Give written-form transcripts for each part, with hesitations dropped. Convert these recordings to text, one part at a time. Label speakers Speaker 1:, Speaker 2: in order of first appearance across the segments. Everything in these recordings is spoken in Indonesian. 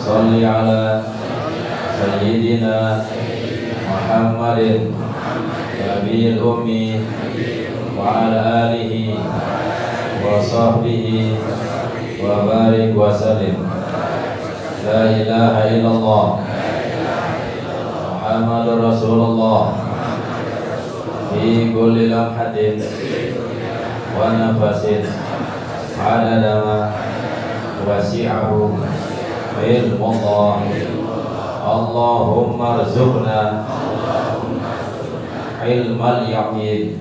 Speaker 1: Sholli ala Sayyidina Muhammadin Nabiil Ummi wa ala alihi wa sahbihi wa barik wa sallim. La ilaha illallah Muhammadur Rasulullah fi kulli lamhatin wa nafasin adada ma wasi'ahu ilmullah. Allahumma rzuqna ilmal yaqin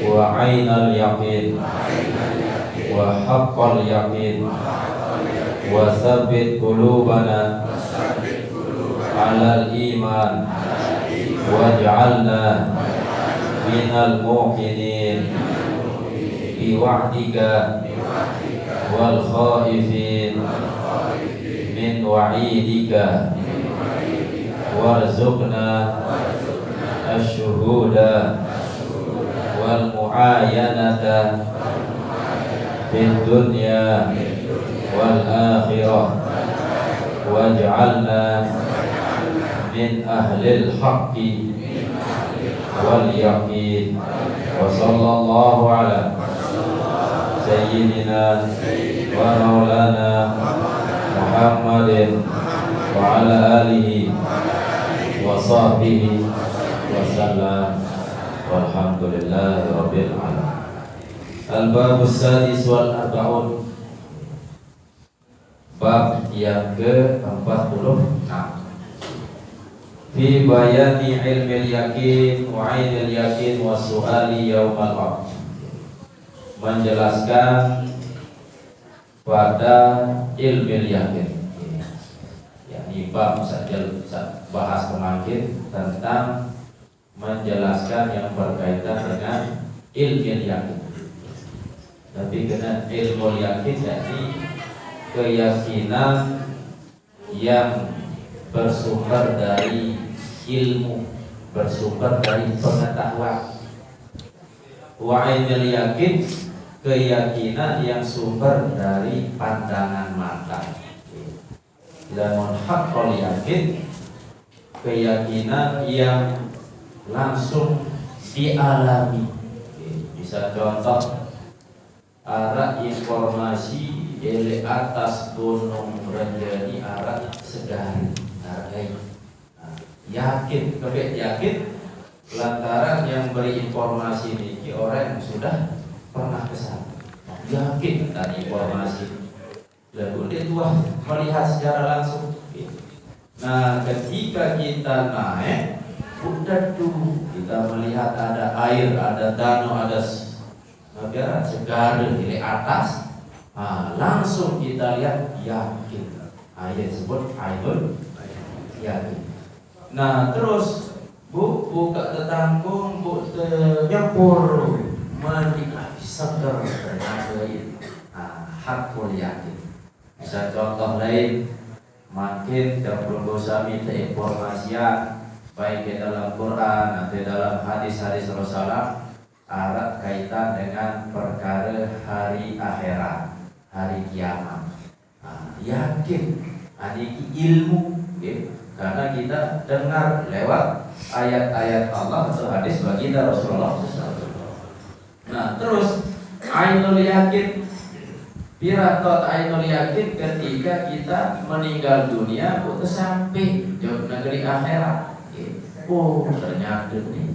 Speaker 1: wa ainal yaqin wa haqqal yaqin wa tsabbit qulubana alal iman waj'alna minal muqinin bi wa'dika wal khaifin min wa'idika warzuqna asyhuda wal mu'ayanata fid dunya wal akhirah waj'alna min ahlil haqqi wal yaqin. Wa sallallahu ala sayyidina wa maulana Muhammadin wa ala alihi wa sahbihi wa sallam. Walhamdulillahi rabbil alamin. Al-babus sadis wal arba'un, bab yang ke-46, fi bayani ilmil yakin wa ainil yakin wa su'ali yaumal qiyamah, menjelaskan pada ilmil yakin. Yakni bab saja bahas kemarin tentang menjelaskan yang berkaitan dengan ilmil yakin. Tapi kena ilmu yakin, yakni keyakinan yang bersumber dari ilmu, bersumber dari pengetahuan. Wa ainil yakin, keyakinan yang sumber dari pandangan mata. Lamun haqqul yakin, keyakinan yang langsung dialami. Bisa contoh, arah informasi dari atas gunung Renjani, arah Segari, hargai. Yakin, kebet yakin lantaran yang beri informasi ini orang yang sudah pernah ke sana. Yakin tadi informasi. Lalu dia tuah melihat secara langsung. Nah, ketika kita naik, udah dulu kita melihat ada air, ada danau, ada segara di atas. Nah, langsung kita lihat yakin. Ayat sebut ainul yakin. Nah, terus bu buka tetanggung, bu nyempur menikah seger ternyata itu. Nah, hakul yakin. Bisa contoh lain, makin perlu sami informasian baik di dalam Quran atau dalam hadis-hadis Rasulullah arah kaitan dengan perkara hari akhirat, hari kiamat. Nah, yakin, ini ilmu, ya? Karena kita dengar lewat ayat-ayat Allah atau hadis baginda Rasulullah. Nah, terus ainul yakin, piratot ainul yakin ketika kita meninggal dunia putus sampai jauh negeri akhirat. Oh, ternyata nih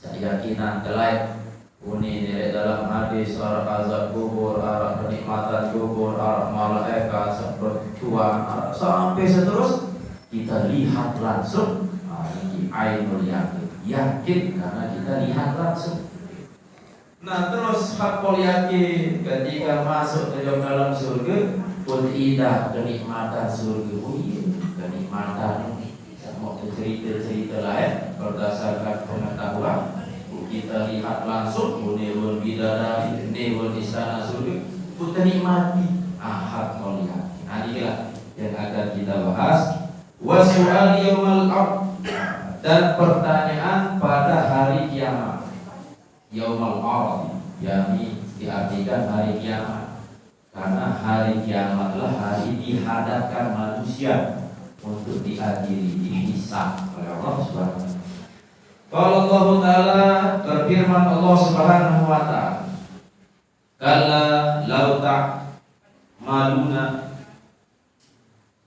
Speaker 1: keyakinan kelai uni nilai dalam hadis arah azab kubur, arah kenikmatan kubur, arah malaikat seperti Tuhan, sampai seterus kita lihat langsung. Ini ainul yakin, yakin karena kita lihat langsung. Nah, terus hakul yakin ketika masuk ke dalam surga, pun indah kenikmatan surga. Oh iya, kenikmatan mau cerita-cerita lain berdasarkan pengetahuan. Kita lihat langsung, bunewul bidadari, bunewul istana surga, kita nikmati. Hakul yakin. Nah, inilah yang akan kita bahas. Wasu'al yaumal qiyamah, dan pertanyaan pada hari kiamat. Yaumal qiyamah, yakni diartikan hari kiamat. Karena hari kiamatlah hari dihadapkan manusia untuk diadili, dihisab oleh Allah Subhanahu wa taala. Kalau Allah Ta'ala berfirman Allah Subhanahu wa taala, kalla law ta'maluna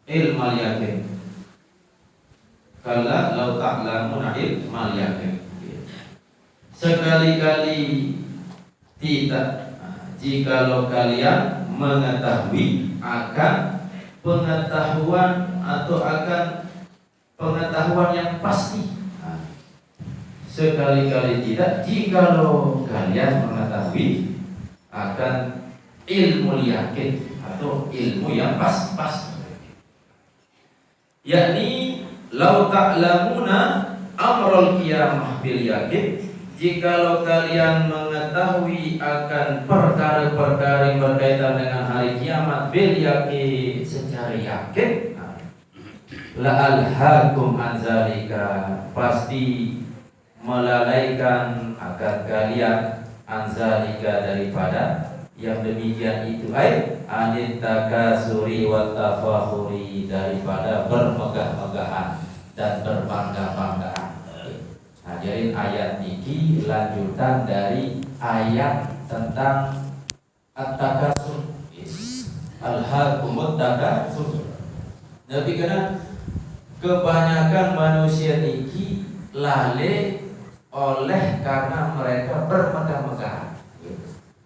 Speaker 1: ilmal yaqin. Kalla law ta'lamuna ilmal yaqin. Sekali-kali tidak, jikalau kalian mengetahui akan pengetahuan atau akan pengetahuan yang pasti. Sekali-kali tidak, jikalau kalian mengetahui akan ilmu yakin atau ilmu yang pasti, yakni lau ta'lamuna amrul qiyamah bil yakin, jikalau kalian mengetahui akan perkara-perkara yang berkaitan dengan hari kiamat bil yakin, secara yakin, la alhaakum an zalika, pasti melalaikan akan kalian anzalika, daripada yang demikian itu, anit takasuri wa tafakhuri, daripada bermegah-megahan dan berbangga-banggaan. Nah, jadi ayat ini lanjutan dari ayat tentang at-takasur, alhaakumut takasur. Tapi karena kebanyakan manusia ini lale oleh karena mereka bermegah-megahan,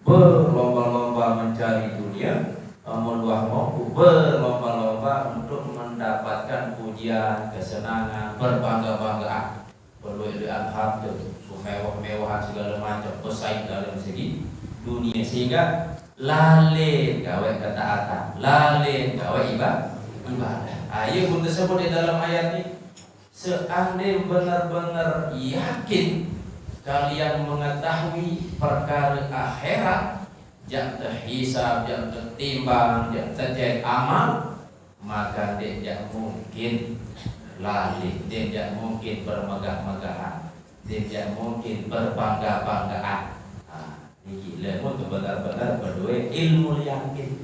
Speaker 1: berlomba-lomba mencari dunia, berlomba-lomba untuk mendapatkan pujian, kesenangan, berbangga-banggaan, berlebihan, mewah-mewahan segala macam, bersaing dalam segi dunia, sehingga lale gawe ketaatan, lale gawe ibadah. Ayat pun tersebut di dalam ayat ini. Seandainya benar-benar yakin kalian mengetahui perkara akhirat, yang terhisab, yang tertimbang, yang terjadi amal, maka dia tidak mungkin lalih, dia tidak mungkin bermegah-megahan, dia tidak mungkin berbangga-banggaan. Ini ilmu benar-benar berdua ilmu yakin.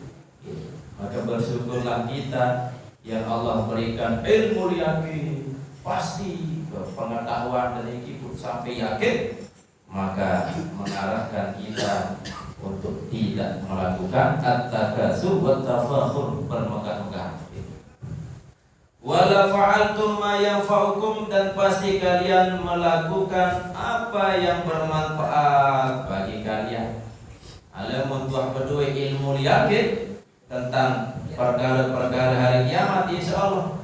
Speaker 1: Maka bersyukurlah kita yang Allah berikan ilmu yakin, pasti pengetahuan dari kita sampai yakin, maka mengarahkan kita untuk tidak melakukan at-takasur wa tafakhur, bermegah-megahan. Wala fa'altum ma yanfa'ukum, dan pasti kalian melakukan apa yang bermanfaat bagi kalian. Alamun tuah berdua ilmu yakin tentang perkara-perkara hari kiamat, insyaallah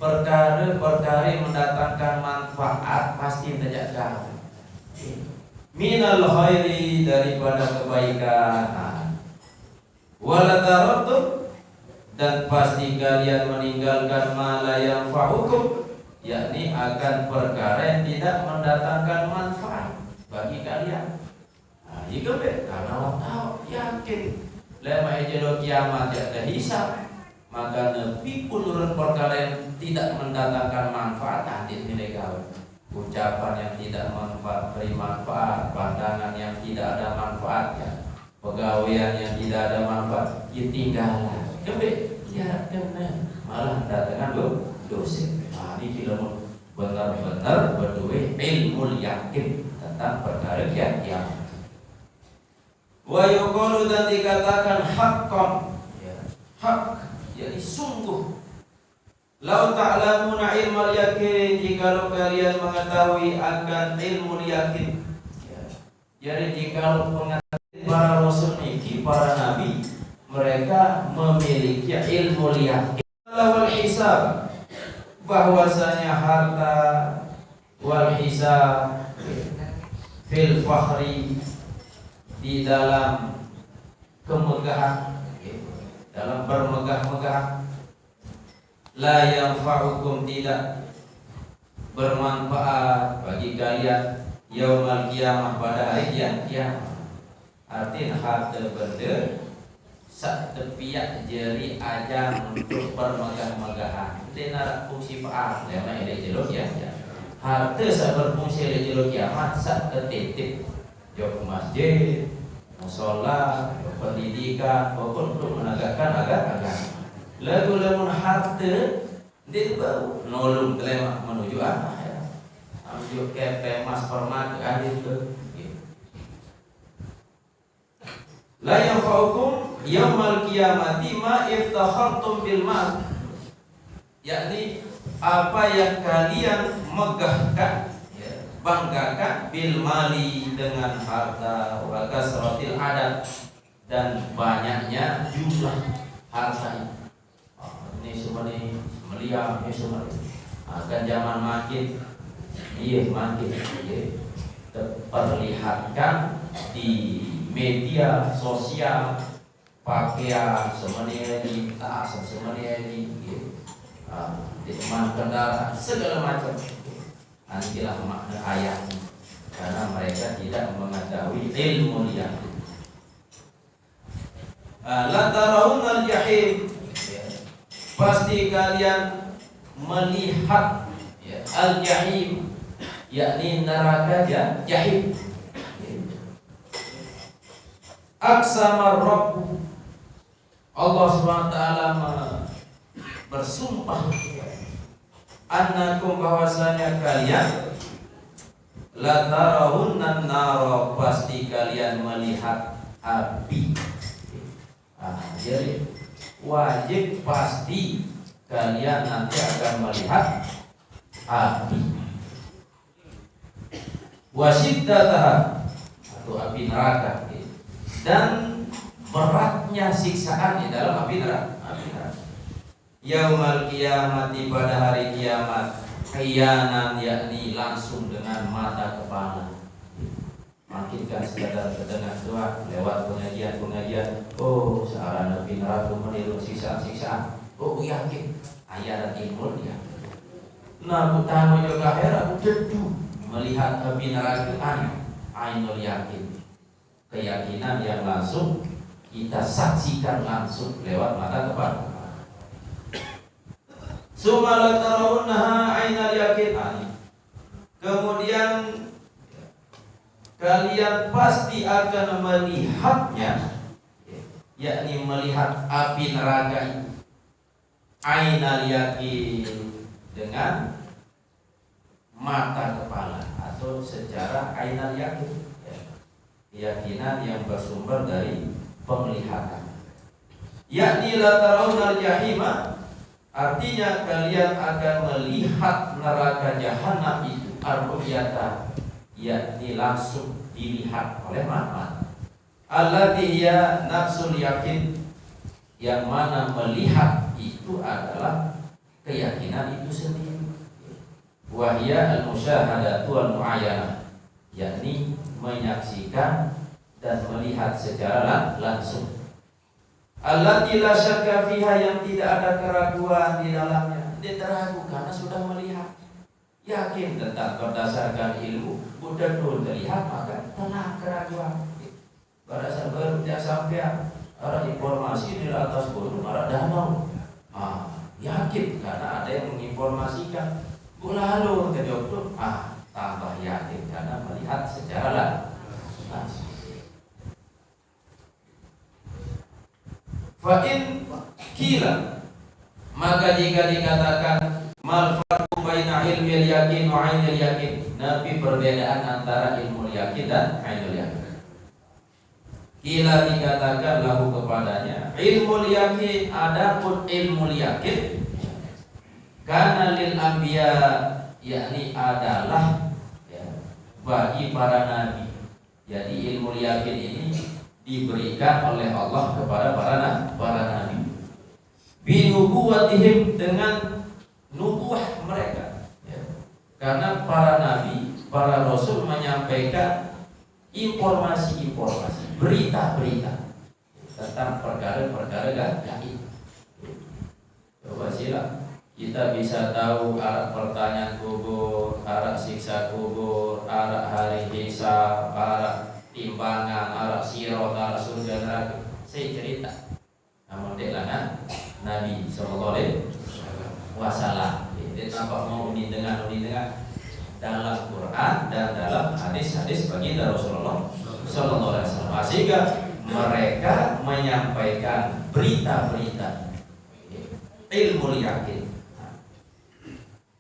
Speaker 1: perkara-perkara yang mendatangkan manfaat pasti tidak jauh. Minal khairi, daripada kebaikan. Wala tarattum, dan pasti kalian meninggalkan ma la yanfa'ukum, yakni akan perkara yang tidak mendatangkan manfaat bagi kalian. Jika karena Allah tahu yakin lama ejelo kiamat ada hisab, maka nepi puluhan perkara yang tidak mendatangkan manfaat hadis nilai gawe, ucapan yang tidak beri manfaat, pandangan yang tidak ada manfaatnya, pegawaian yang tidak ada manfaat, ya tinggallah. Ya kena malah datangkan dosa. Ini kita benar-benar berdua ilmu yakin tentang perkara kiamat. Wa yuqalu, dan dikatakan haqqan, hak, jadi sungguh. Lau ta'lamuna ilmal yakin, jikalau kalian mengetahui akan ilmu yakin. Jadi jikalau mengetahui para rasul ini, para nabi, mereka memiliki ilmu yakin. Wal hisab, bahwasanya harta, wal hisab fil fakhri, di dalam kemegahan, dalam bermegah-megahan, la yanfa'ukum, tidak bermanfaat bagi kalian, yaumal qiyamah, pada hari kiamat. Artinya harta benda sak tepiak jeri ajang untuk bermegah-megahan, dia nak fungsi faal, lama ini jelok ya. Harta sak berfungsi jelok kiamat, sak tertitip jauh masjid, musola, pendidikan, maupun untuk menegakkan agama. Lagu-lagu harta dia baru nolong kelema menuju akhirat. Menuju ke mas permat adil ke. La yanfa'ukum yaumal qiyamati ma iftakhartum bil mal. Yakni apa yang kalian megahkan, ya, banggakan bil mali dengan harta, wa kasratil adad dan banyaknya jumlah harta. Ini semua ini melihat ini semua akan zaman makin makin terperlihatkan di media sosial, pakaian semuanya ini, tas semuanya ini, teman kendaraan segala macam. Nantilah makna ayat, karena mereka tidak mengetahui ilmu yang la tarawunnal jahim, pasti kalian melihat al-jahim, yakni neraka jahim. Aqsamar Rabbu, Allah SWT bersumpah annakum, bahwasanya kalian la tarawunnan nara, pasti kalian melihat api. Jadi wajib pasti kalian nanti akan melihat api. Wasiddataha, atau api neraka, dan beratnya siksaan di dalam api neraka. Yaumal qiyamati, pada hari kiamat, khiyanan, yakni langsung dengan mata kepala. Makin kan sekadar kedengar doa lewat pengajian, oh searah api neraka meniru siksaan. Oh yakin ayat dan ilmu dia. Nah utama juga akhirat tentu melihat api neraka ainul yakin, keyakinan yang langsung kita saksikan langsung lewat mata kepala. Summa la tarawunnaha ainal yakin. Kemudian kalian pasti akan melihatnya, yakni melihat api neraka ainal yakin, dengan mata kepala atau secara ainal yakin, keyakinan yang bersumber dari penglihatan. Yakni la tarawunnal jahima, artinya kalian akan melihat neraka jahanam itu ar-ru'yata, yakni langsung dilihat oleh mata. Allati hiya nafsul yakin, yang mana melihat itu adalah keyakinan itu sendiri. Wa hiya al-musyahadatu wal mu'ayyanah, yakni menyaksikan dan melihat secara langsung. Allati la syakka fiha, yang tidak ada keraguan di dalamnya. Dia teragu karena sudah melihat, yakin tentang berdasarkan ilmu, betul terlihat, maka tenang keraguan. Pada saat barunya sampai arah informasi di atas gunung, arah danau, yakin karena ada yang menginformasikan. Lalu terjatuh, tambah yakin karena melihat secara langsung. Fa'in kila, maka jika dikatakan mal farqu baina ilmil yakin wa ainil yakin, nabi perbedaan antara ilmu yakin dan ainul yakin. Kila dikatakan lahu kepadanya, ilmu yakin, adapun ilmu yakin, karena lil anbiya, yakni adalah bagi para nabi. Jadi ilmu yakin ini diberikan oleh Allah kepada para nabi. Binubuwatihim, dengan nubuah mereka, karena para nabi, para rasul menyampaikan informasi-informasi, berita-berita tentang perkara-perkara gaib. Coba silah kita bisa tahu arah pertanyaan kubur, arah siksa kubur, arah hari hisab, arah timbangan, arah sirat, arah surga neraka. Saya cerita, namun delangan Nabi Sallallahu Alaihi Wasallam. Dia nampak mau didengar dalam Quran dan dalam hadis-hadis baginda Rasulullah Sallallahu Alaihi Wasallam. Sehingga mereka menyampaikan berita-berita ilmu yakin.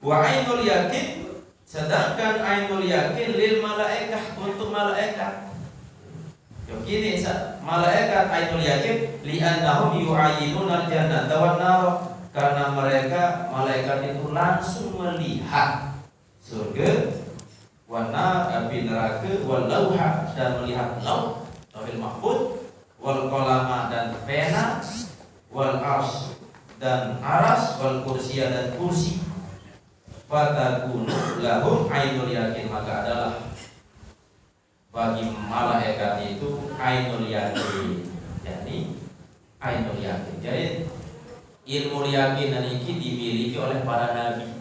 Speaker 1: Wa ainul yakin, sedangkan ainul yakin lil malaikah, untuk malaikat. Begini, malaikat ainul yakin li'annahum yu'ayyinuna al-jannata wan nar, karena mereka malaikat itu langsung melihat surga, wan nar, api neraka, wal lauha, dan melihat lauh, lauhul mahfuz, wal qalama, dan pena, wal arsy, dan aras, wal kursiyah, dan kursi. Fatakunu lahum ainul yakin, maka adalah bagi malaikat itu ainul yakin. Jadi ainul yakin. Jadi ilmu yakin ini dimiliki oleh para nabi,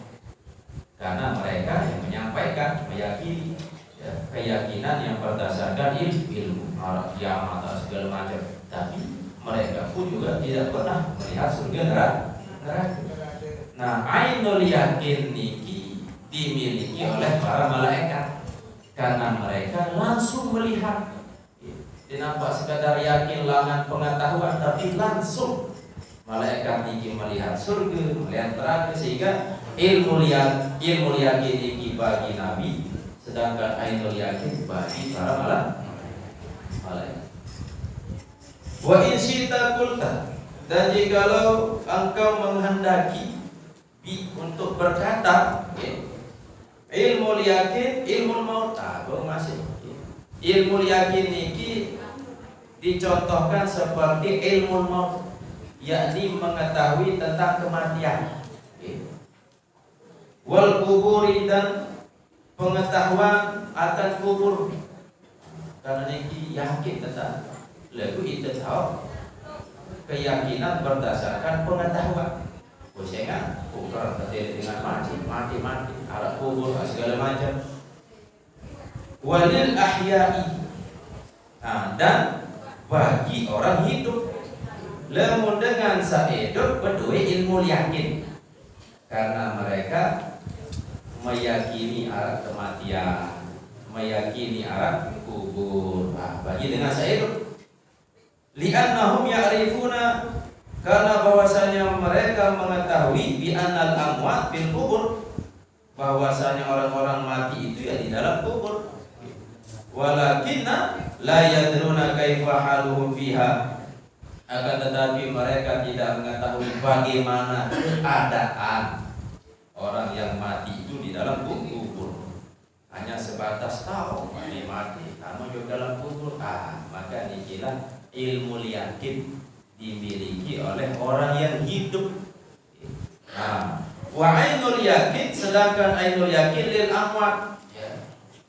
Speaker 1: karena mereka yang menyampaikan, meyakini, ya, keyakinan yang berdasarkan ilmu kiamat atau segala macam. Tapi mereka pun juga tidak pernah melihat surga neraka. Nah, ainul yakin niki dimiliki oleh para malaikat, karena mereka langsung melihat. Tidak sekadar yakin langan pengetahuan, tapi langsung malaikat niki melihat surga, melihat neraka, sehingga ilmu yakin niki bagi nabi, sedangkan ainul yakin bagi para malaikat. Wa in syi'ta qulta, dan jikalau engkau menghendaki untuk berkata, ilmu yakin, ilmu maut, masih. Ilmu yakin niki dicontohkan seperti ilmu maut, yakni mengetahui tentang kematian. Wal kuburi, dan pengetahuan akan kubur, karena niki yakin tentang lagu itu tahu keyakinan berdasarkan pengetahuan. Sehingga kubur terjadi dengan mati, alat kubur segala macam. Walil ahya'i, dan bagi orang hidup, lamun dengan sahidup berdua ilmu yakin, karena mereka meyakini arah kematian, meyakini arah kubur. Bagi dengan sahidup, li'annahum ya'rifuna, karena bahwasanya mereka mengetahui bi annal amwat fil kubur, bahwasanya orang-orang mati itu ya di dalam kubur. Walakinna la yadruna kaifa haluhum fiha, akan tetapi mereka tidak mengetahui bagaimana keadaan orang yang mati itu di dalam kubur. Hanya sebatas tahu mati, namun juga dalam kubur. Maka inilah ilmu yakin dimiliki oleh orang yang hidup. Wa ainul yakin, sedangkan ainul yakin lil amwat,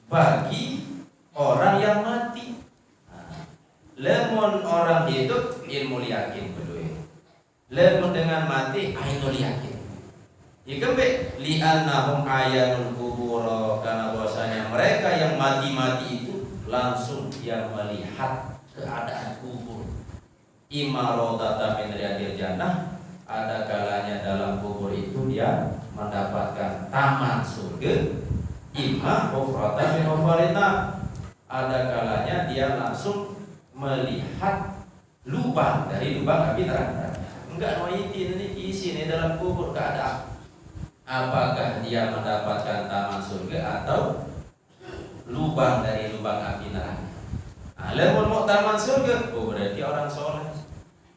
Speaker 1: bagi orang yang mati. Lemon orang hidup ilmu yakin berdua, lemon dengan mati ainul yakin. Ikembe li'annahum ayanul kubur, karena bahwasanya mereka yang mati itu langsung yang melihat keadaan kubur. Imarodata min riyadil jannah, ada kalanya dalam kubur itu dia mendapatkan taman surga. Ima hufratan min hufarinar, ada kalanya dia langsung melihat lubang dari lubang api neraka. Enggak noitin ini isi ini dalam kubur keadaan. Apakah dia mendapatkan taman surga atau lubang dari lubang api neraka? Lamun mau taman surga, berarti orang soleh.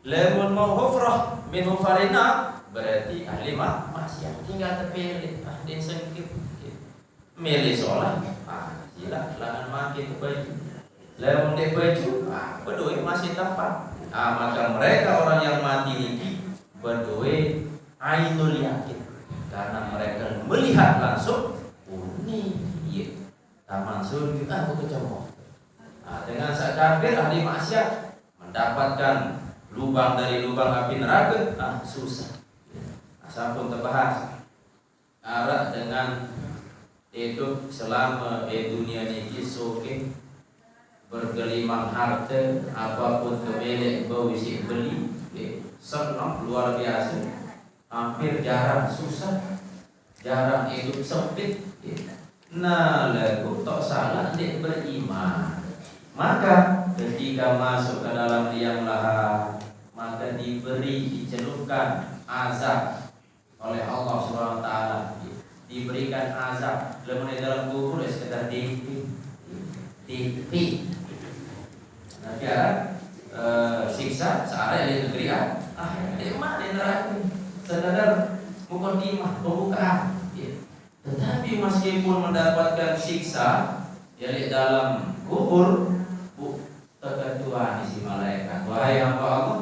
Speaker 1: Lamun mau hufrah min hufarina, berarti ahli maksiat. Tinggal terpilih, ahli sengkit. Milih sholat, sila langan makin ke baju. Lamun dek baju, berdua masih tampak. Maka mereka orang yang mati ini berdua ainul yakin, karena mereka melihat langsung. Ini taman surga, aku kecemok. Dengan saat kafir ahli maksiat mendapatkan lubang dari lubang api neraka, susah. Sampun terbahas arah dengan itu selama dunia ini soke bergelimang harta, apapun kemilik bawisi beli, senang luar biasa, hampir jarang, susah, jarang hidup sempit. Nah, lagu tak salah dia beriman, Maka ketika masuk ke dalam liang lahat, maka dicelupkan azab oleh Allah Subhanahu wa taala. Diberikan azab lamun di dalam kubur sekedar tipi. Nanti ada siksa searah yang negeri di mana neraka sekadar mukadimah pembukaan. Tetapi meskipun mendapatkan siksa di dalam kubur, keketuaan isi malaikat. Wahai hamba Allah,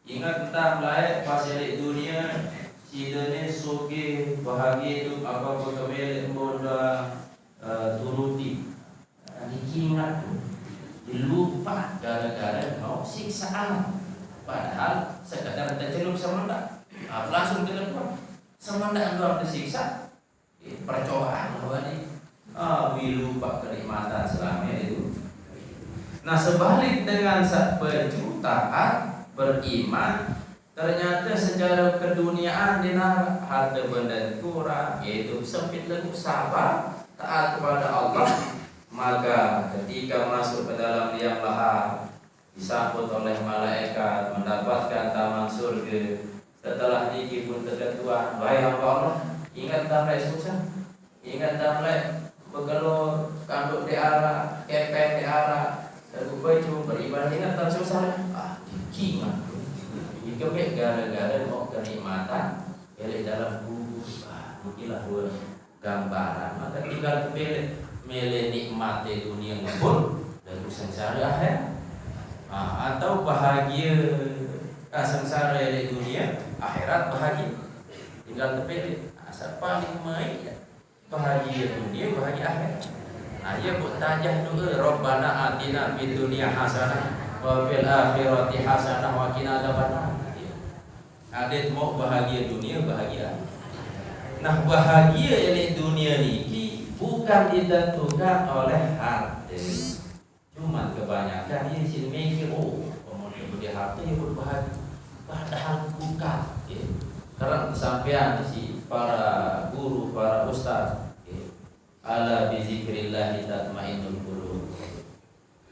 Speaker 1: ingat tentang malaikat pas di dunia, si dunia suki bahagia itu apa kemele boda turuti. Diingat tuh, dilupa gara-gara mau siksaan. Padahal sekadar tercelup semendak, langsung ke depan. Semendak doang disiksa, percobaan bahwa ini lupa kenikmatan selama itu. Nah, sebalik dengan perjutaan beriman, ternyata secara keduniaan dinar harta benda kurang, yaitu sempit lembut sabar taat kepada Allah. Maka ketika masuk ke dalam liang lahat, disambut oleh malaikat, mendapatkan taman surga. Setelah niki pun keketuaan, wahai hamba Allah, ingat tamlek susah, ingat tamlek begelor, kanduk di arah, kepek di arah, lagu baju beribadah, ingat tak susah. Kimat dikebek gara-gara mau kenikmatan pilih dalam kubur. Inilah gambaran. Maka tinggal pilih milih nikmati dunia ngepun dan sengsara akhir, atau bahagia sengsara di dunia, akhirat bahagia. Tinggal pilih asal paling baik bahagia dunia, bahagia akhirat. Ya buat tajah juga Rabbana atina fid dunya hasanah wa fil akhirati hasanah wa qina adzabannar. Adet mau bahagia dunia, bahagia. Nah, bahagia di dunia ini bukan ditentukan oleh harta. Cuma kebanyakan ini sini mikir, kemudian dia harta dia berbahagia. Padahal bukan. Karena sampean si para guru, para ustaz, ala bizikrillah tatmainnul qulub.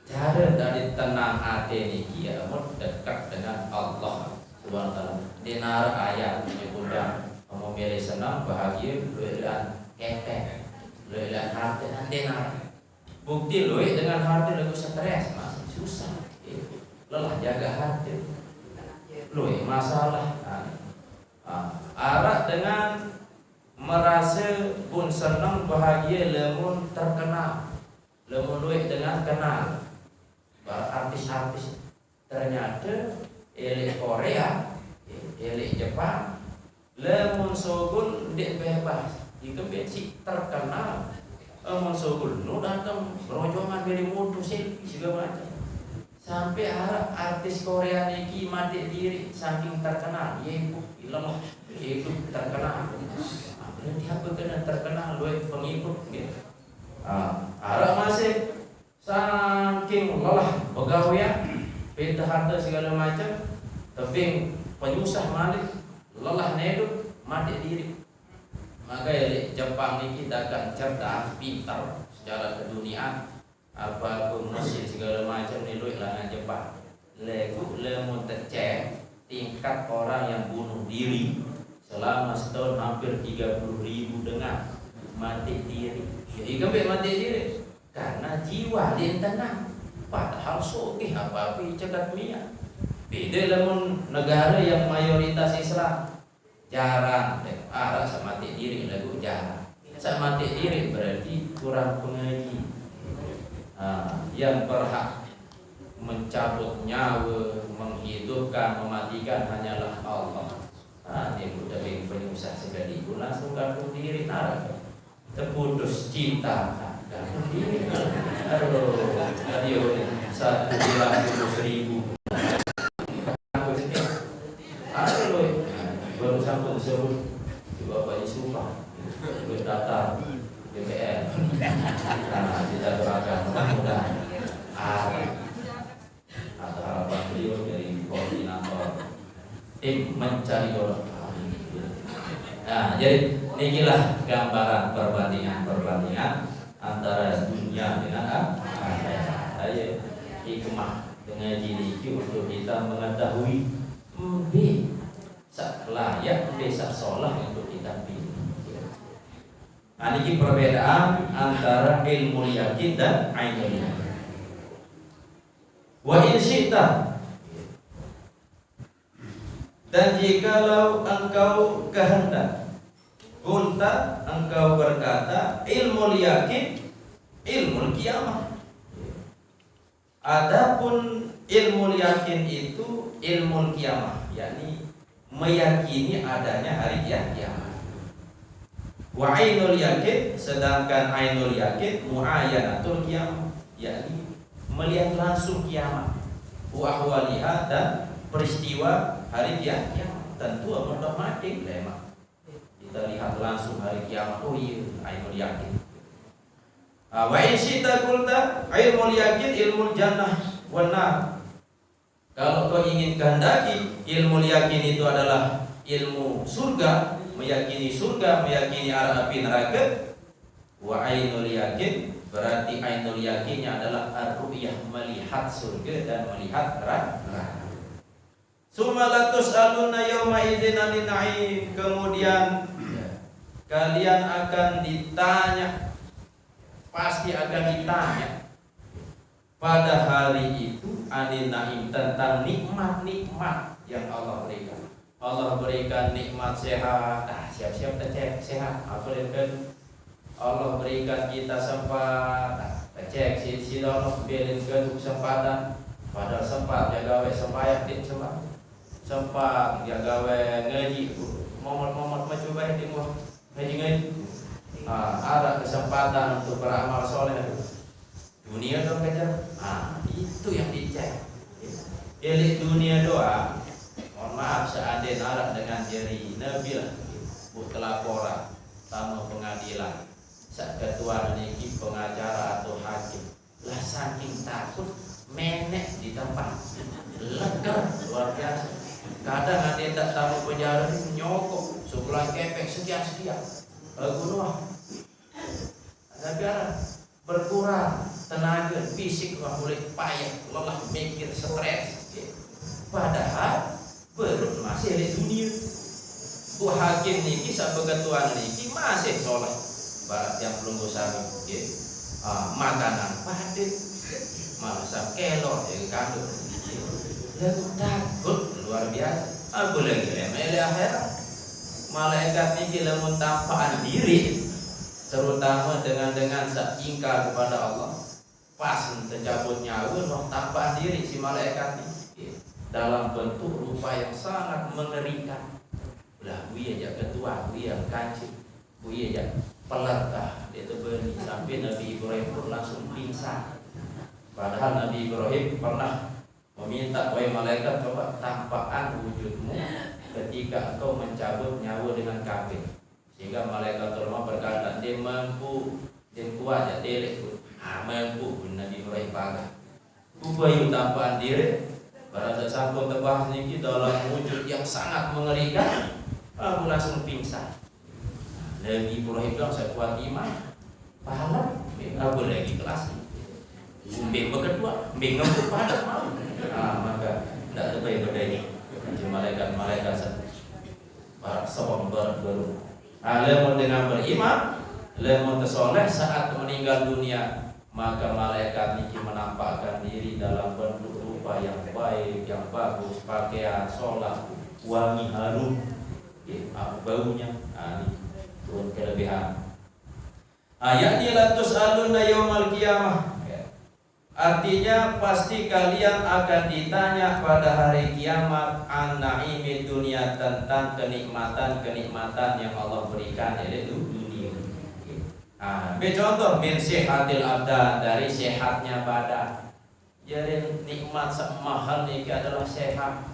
Speaker 1: Cara dari tenang hati ini dekat dengan Allah Subhanahu wa taala. Dinar ayat menyebutkan mau milih senang bahagia luilan ketek, luilan harta dan dinar. Bukti luih dengan harta lagu stres masih susah. Lelah jaga hati. Luih masalah. Arah dengan merasa pun senang bahagia lemun terkenal, lemun duit dengan kenal artis-artis. Ternyata elik Korea, elik Jepang, lemun sogul dek bebas, itu besi terkenal. Lemun sogul nu datang rojongan dari mutu selfie segala macam. Sampai artis Korea niki mati diri saking terkenal, yaitu lelah, yaitu terkenal. Berarti apa kena terkenal oleh pengikut gitu. Arah masih saking lelah pegawai, pindah harta segala macam, tapi penyusah malik, lelah hidup, mati diri. Maka Jepang ini kita akan cerdas, pintar secara keduniaan. Apapun mesin segala macam ni luit langan Jepang. Legu lemu tercek tingkat orang yang bunuh diri selama setahun hampir 30.000 dengan mati diri. Jadi kenapa mati diri? Karena jiwa dia tenang. Padahal sokih apa-apa cekat mia. Beda lamun negara yang mayoritas Islam, jarang arah sama mati diri lagu jarang. Sama mati diri berarti kurang pengaji. Yang berhak mencabut nyawa, menghidupkan, mematikan hanyalah Allah. Dia sudah penyusah sekalipun langsung gantung diri neraka. Terputus cinta gantung diri. Aduh, tadi 150.000. Aduh, baru sampai disebut Bapak Yusufah, data DPR. Kita doakan mudah-mudahan atau harapan beliau dari koordinator tim mencari orang. Nah, jadi inilah gambaran perbandingan antara dunia dengan akhirat. ya hikmah dengan niki untuk kita mengetahui sak layak sak solah untuk kita pilih. Nah, ini perbedaan antara ilmu yakin dan ainul yakin. Wa in syi'ta, dan jikalau engkau kehendak, kunta engkau berkata ilmu yakin, ilmu kiamat. Adapun ilmu yakin itu ilmu kiamat, yakni meyakini adanya hari kiamat. Wa ainul yakin, sedangkan ainul yakin muayyanatul kiamat, yakni melihat langsung kiamat, wa ahwaliha, dan peristiwa hari kiamat. Tentu otomatis lemah. Kita lihat langsung hari kiamat, oh iya ainul yakin. Wa in syi'ta qulta ilmul yakin ilmul jannah wan nar. Kalau kau ingin kehendaki ilmu yakin itu adalah ilmu surga, meyakini surga, meyakini api neraka. Wa ainul yakin berarti ainul yakinnya adalah ar-ru'yah, melihat surga dan melihat neraka. Summa latus'aluna yawma idzin 'anil na'im, kemudian kalian akan ditanya, pasti akan ditanya pada hari itu anil na'im, tentang nikmat-nikmat yang Allah berikan. Allah berikan nikmat sehat, siap-siap cek sehat. Apa itu? Allah berikan kita sempat, cek si Allah berikan kesempatan, padahal sempat jaga sembahyang din sempat jaga ngaji, momot-momot mencoba di ngaji. Ada kesempatan untuk beramal soleh, dunia dong kejar. Itu yang dicek. Elit dunia doa. Mohon maaf seandainya arak dengan diri Nabi lah, buat laporan tamu pengadilan, saat ketua niki pengacara atau hakim, lah saking takut menek di tempat, leger luar biasa. Kadang ada yang tak tamu penjara ini nyokok sebulan kepek sekian gunung. Tapi berkurang tenaga fisik, mulai payah, lelah, mikir, stres. Padahal baru masih di dunia. Bu hakim niki sampai ketua niki masih soleh. Barat yang belum usaha, makanan padat, malah kelor yang kandung. Lalu takut luar biasa. Aku lagi mele akhirat. Malaikat niki lamun tampaan diri, terutama dengan ingkar kepada Allah, pas tercabut nyawa, tampaan diri si malaikat ini dalam bentuk rupa yang sangat mengerikan. Lah, buya aja ketua, buya kancing, buya aja pelertah, itu beri sampai Nabi Ibrahim pun langsung pingsan. Padahal Nabi Ibrahim pernah meminta, wahai malaikat, coba tampakkan wujudmu ketika engkau mencabut nyawa dengan kafir. Sehingga malaikat Allah berkata, dia mampu, dia kuat, dia telek pun. Mampu pun Nabi Ibrahim bangga. Bubayu tampaan diri, pada sesangkut tebah ini dalam wujud yang sangat mengerikan, aku langsung pingsan. Nabi Ibrahim bilang, saya kuat iman, pahala, aku lagi kelas. Bing kedua, bing kepada mau. Maka tidak ada baik-baik ini. Malaikat para sobong baru. Lamun dengan beriman, lamun tersoleh saat meninggal dunia, maka malaikat ini menampakkan diri dalam bentuk rupa yang baik, yang bagus, pakaian, sholat, wangi, harum, baunya, ini turun kelebihan. Yakni latus aluna yaumal qiyamah. Artinya pasti kalian akan ditanya pada hari kiamat an naimi dunia, tentang kenikmatan yang Allah berikan, yaitu dunia. Contoh min sihatil abdan, dari sehatnya badan. Jadi nikmat mahal ini adalah sehat.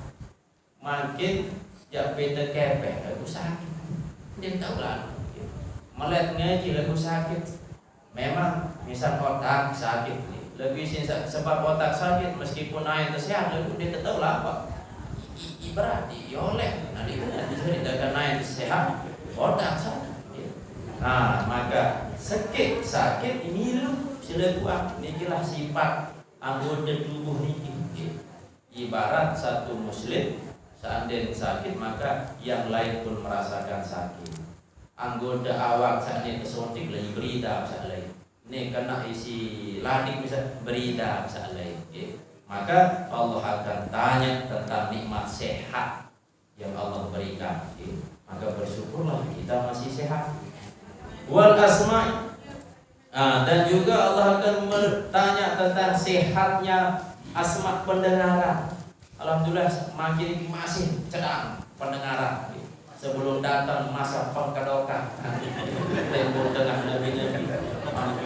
Speaker 1: Makin ya beda kepeh, aku sakit. Dia tahu lah. Melek ngaji aku sakit. Memang misal otak sakit. Lebih sebab otak sakit, meskipun air tersehat, lalu dia tahu lah apa. Berarti oleh nanti bisa tidak air sehat, otak sakit. Maka sakit minum sila kuat. Inilah sifat anggota tubuh ini. Ibarat satu muslim seandainya sakit maka yang lain pun merasakan sakit. Anggota awak seandainya kesuntik lagi berita lain. Ini kena isi ladik bisa berita lain. Maka Allah akan tanya tentang nikmat sehat yang Allah berikan. Maka bersyukurlah kita masih sehat. Wal asma', dan juga Allah akan bertanya tentang sehatnya asma' pendengaran. Alhamdulillah makin masih sedang pendengaran. Sebelum datang masa pengkadokan, tembok tengah nabi-nabi,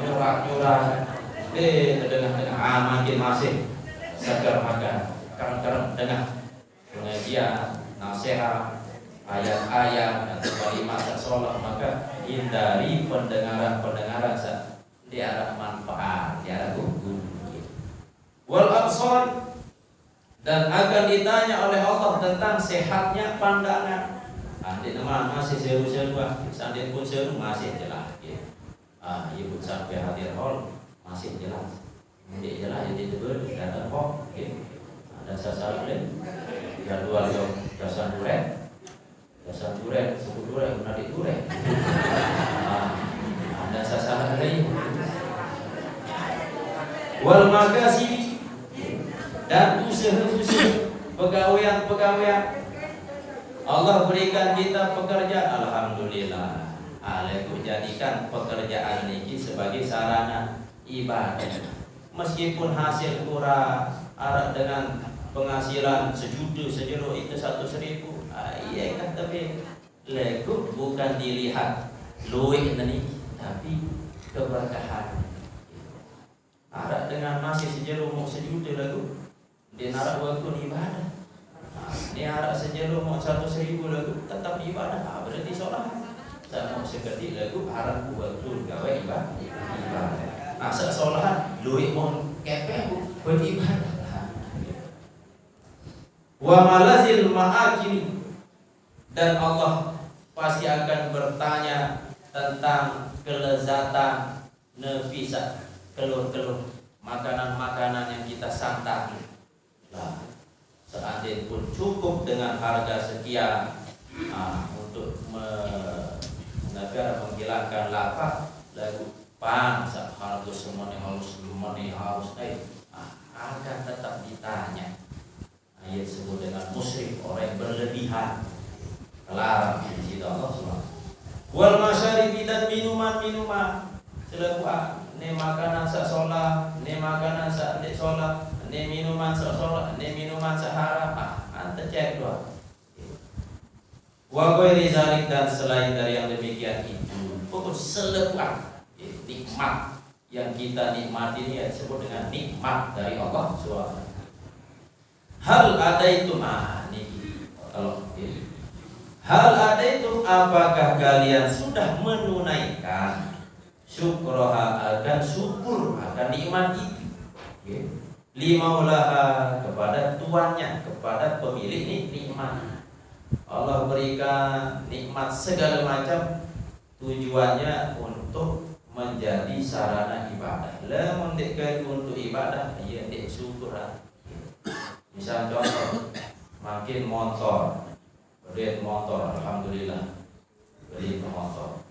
Speaker 1: curah-curah, tengah makin masih segar makan, karena dengar pengajian, nasihat, ayat-ayat atau kalimat sholat, maka hindari pendengaran di arah manfaat, di arah guru. Wal absar, dan akan ditanya oleh Allah tentang sehatnya pandangan. Nanti teman masih seru-seru, sandin pun seru masih jelas. Ibu sampai hadir hall masih jelas. Ini jelas ini juga datang kok. Ada sasaran lain. Jadwal dasar duren, suku duren, menarik duren. Ada sasaran lain. Wal makasih, dan usaha-usaha pegawaian. Allah berikan kita pekerjaan, alhamdulillah. Aku jadikan pekerjaan ini sebagai sarana ibadah. Meskipun hasil kurang, arah dengan penghasilan sejuta sejeruk itu 100.000. Iya kan, tapi lagu bukan dilihat luik ini, tapi keberkahan. Arah dengan masih sejeruk mau sejuta lagu, dia narak waktu ibadah. Ini arah sejeruk mau 100.000 lagu, tetap ibadah. Berarti sholat. Saya mau sekedip lagu arah waktu gawe ibadah. Asal sholat luik mau kepek beribadah. Wa malazil ma'akil, dan Allah pasti akan bertanya tentang kelezatan nafisah, keluh-keluh makanan-makanan yang kita santap. Nah, seandainya pun cukup dengan harga sekian untuk menghilangkan lapar, lalu bangsa harus semuanya harus akan tetap ditanya. Ayat sebut dengan musrif, orang yang berlebihan, larang di situ Allah SWT. Wal masyaribi, dan minuman selaku ini makanan sak sholat, ini makanan sak dek sholat, ini minuman sak sholat, ini minuman sak haram. Anda cek doa. Wa ghairi zalik, dan selain dari yang demikian itu, pokok selepas nikmat yang kita nikmati ini disebut dengan nikmat dari Allah SWT. Hal ada itu hal ada itu, apakah kalian sudah menunaikan syukroha, akan syukur akan nikmat itu, limaulaha, kepada tuannya, kepada pemilik nikmat. Allah berikan nikmat segala macam, tujuannya untuk menjadi sarana ibadah. Lamun dek untuk ibadah, ia dek syukur. Misal contoh, makin motor, beli motor, alhamdulillah, beli motor.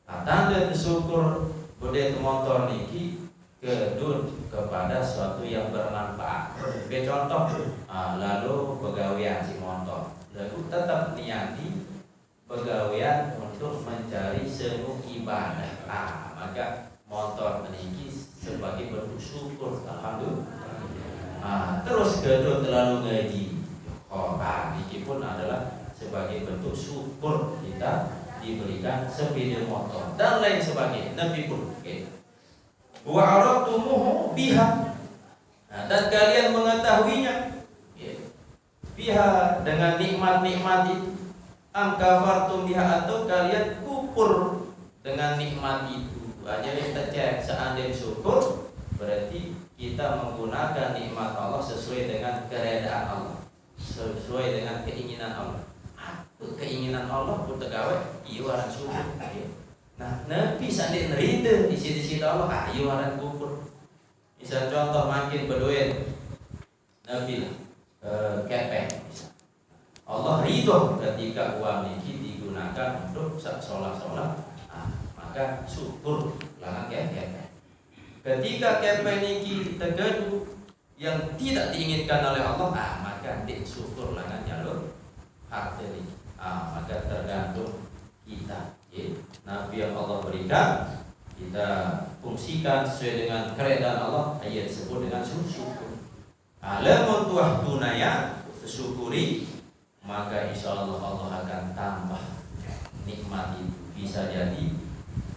Speaker 1: Nah, tanda bersyukur beli motor niki kedun kepada suatu yang bermanfaat. Beli contoh, lalu pegawaian si motor, lalu tetap niati pegawaian untuk mencari semu ibadah. Maka motor niki sebagai bentuk syukur, alhamdulillah. Terus kedua terlalu ngaji, ini pun adalah sebagai bentuk syukur kita diberikan sepeda motor dan lain sebagainya. Nabi pun wa aradtumuhu biha, dan kalian mengetahuinya biha, dengan nikmat-nikmat itu. Am kafartum biha, atau kalian kufur dengan nikmat itu. Jadi kita cek, seandainya syukur berarti kita menggunakan nikmat Allah sesuai dengan keredaan Allah, sesuai dengan keinginan Allah. Keinginan Allah pun tegawai, iya orang syukur. Nah, Nabi sandin rida di sisi Allah, iya orang kufur. Bisa contoh makin berduit Nabi kepeng. Allah ridho ketika uang ini digunakan untuk sholat, maka syukur lah kepeng. Ketika kepeng ini tergedu yang tidak diinginkan oleh Allah, maka syukur lah jalur harta ini. Maka tergantung kita. Nabi yang Allah berikan kita fungsikan sesuai dengan keredaan Allah, ayat disebut dengan syukur. Alamun tuah tunaya syukuri, maka insya Allah Allah akan tambah nikmat itu. Bisa jadi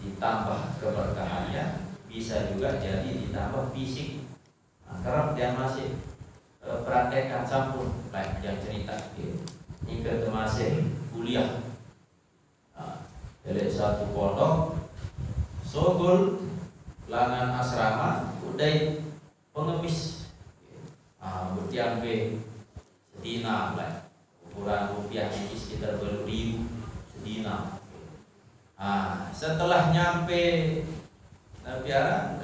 Speaker 1: ditambah keberkahannya, bisa juga jadi ditambah fisik. Kerap yang masih praktekkan sampun, baik yang cerita ini ke masih kuliah. Dari satu pondok Sogol langan asrama udai pengemis butiang B sedina lah, ukuran rupiah ini sekitar 2.000 sedina. Setelah nyampe biaran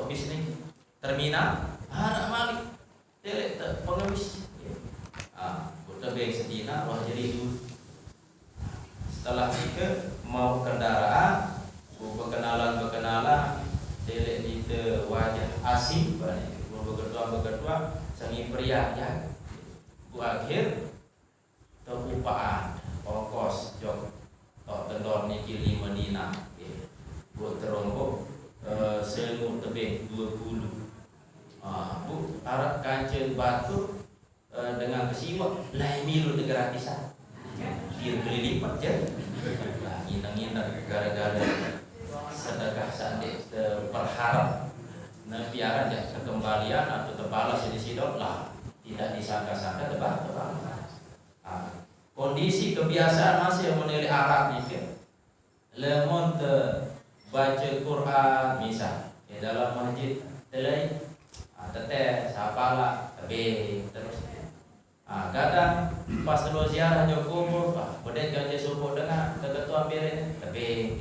Speaker 1: bisnis terminal anak malik telek pengemis udah baik sedina wah jadi dulu. Setelah itu mau kendaraan berkenalan telek itu wajah asing banyak bekerja sangi pria ya bu akhir terupaan ongkos jok tok tendor niki 5 dina bu terongkok selmu tebing 20 bu arat kancen batu dengan kesiwak lain milu gratisan bir keliling aja lah ngintang-ngintang gara-gara sedekah sandi berharap biaran ya kekembalian atau terbalas di sidot lah tidak disangka-sangka tebak-tebak. Kondisi kebiasaan masih yang menilai Arab nih lemon baca Quran misal di dalam masjid telai teteh sapala tebe terus kadang pas lo ziarah Jokobo bodek gaji subuh dengan ketua birin tebe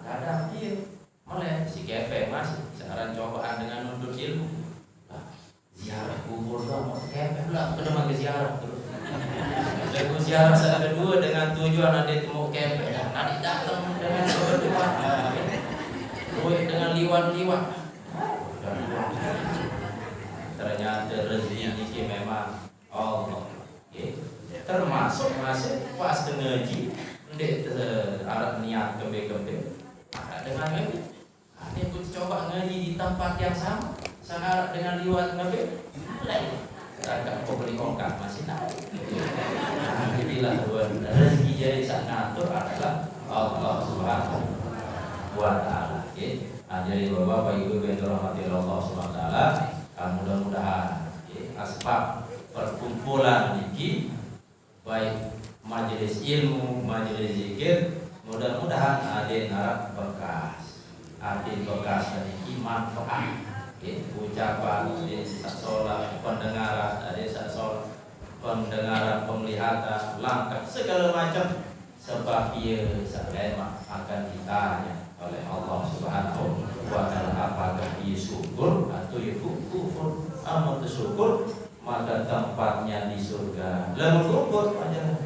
Speaker 1: kadang dia mulai si kepe masih sekarang cobaan dengan nuntut ilmu ziarah kubur dong kepe lah benar ke ziarah terus lalu ziarah saat kedua dengan tujuan nanti temu kepe nanti datang dengan kedua dengan liwan-liwan ternyata rezeki ini memang Allah termasuk masih pas ngaji ndek alat niat kebe-kebe dengan lagi ini pun coba ngaji di tempat yang sama sangat dengan liwat ngabe lain agak beli ongkar masih naik. Jadilah rezeki jadi saat ngatur adalah Allah Subhanahu wa taala. Jadi Bapak Ibu yang dirahmati Allah Subhanahu wa taala, mudah-mudahan asbab perkumpulan ini baik majelis ilmu, majelis zikir, mudah-mudahan ada narak bekas, ada bekas dari iman pekan, ucapan, sholat, pendengaran, ada sholat, pendengaran, penglihatan, langkah segala macam, sebab ia selama akan ditanya oleh Allah Subhanahu wa taala apakah ia syukur atau ia kufur. Amun syukur maka tempatnya di surga. Lamun kufur aja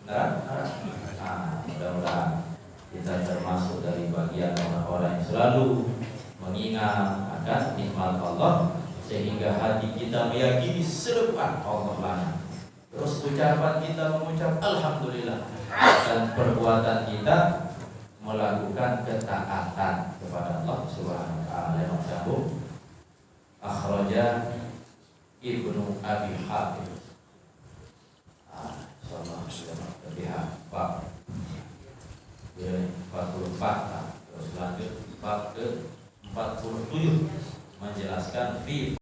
Speaker 1: neraka. Mudah-mudahan kita termasuk dari bagian orang-orang yang selalu mengingat akan nikmat Allah sehingga hati kita meyakini selepas Allah lana. Terus ucapan kita mengucap alhamdulillah dan perbuatan kita melakukan ketaatan kepada Allah Subhanahu wa taala. Yang sambung akhraja Ibnu Abi Hatim. Insyaallah sudah terlihat bab 44. Terus lanjut bab ke 47 menjelaskan fi